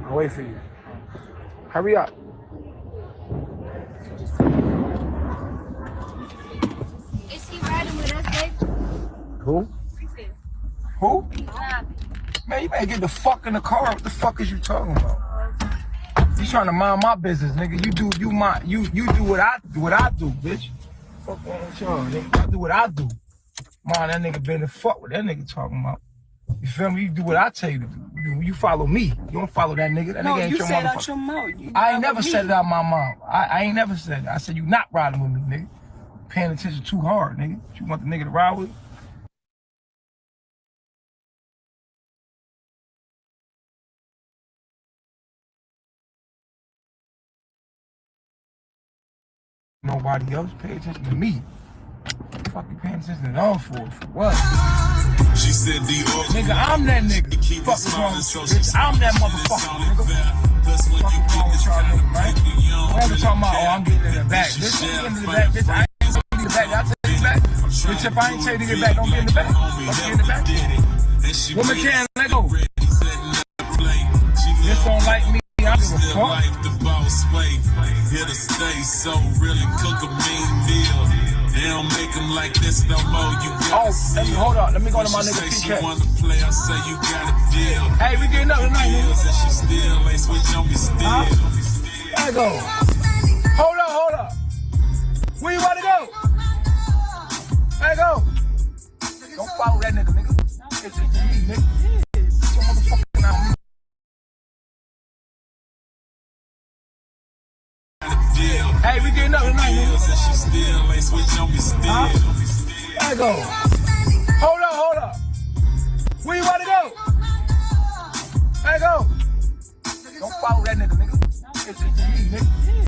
I'll wait for you. Hurry up. Is he riding with us, babe? Who? Who? Man, you better get the fuck in the car. What the fuck is you talking about? You trying to mind my business, nigga. You do what I do, bitch. Fuck on with y'all, nigga. I do what I do. Man, that nigga better fuck with that nigga talking about. You feel me? You do what I tell you to do. You follow me. You don't follow that nigga. That nigga ain't your motherfucker. No, you said out your mouth. I ain't never said it out my mouth. I ain't never said it. I said you not riding with me, nigga. Paying attention too hard, nigga. You want the nigga to ride with? Nobody else pay attention to me. Fuck you paying attention to them for what? She said nigga, I'm that nigga. Fuck wrong with you, bitch. I'm that motherfucker, nigga. Fuck wrong with y'all, nigga, right? Whatever talking about, oh, I'm getting in the back. Bitch, I'm getting in the back, bitch. I ain't getting in the back. Y'all take it back. Bitch, if I ain't tell you to get back, don't get in the back. Fuck get in the back. Woman can't let go. Just don't like me. I don't give a fuck. Here to stay, so really cook a mean meal. They don't make them like this no more. You got hold on. Let me go to my nigga PK. Play, I say you got a deal. Hey, we getting up tonight, nigga. She still ain't switch on me still. There go. Hold up. Where you about to go? There go. Don't follow that nigga, nigga. It's me, nigga. It's your motherfucking out. Hey, we getting up tonight, nigga. She still ain't switch on me still. There go. Hold up. Where you about to go? There go. Don't follow that nigga, nigga. It's me, nigga.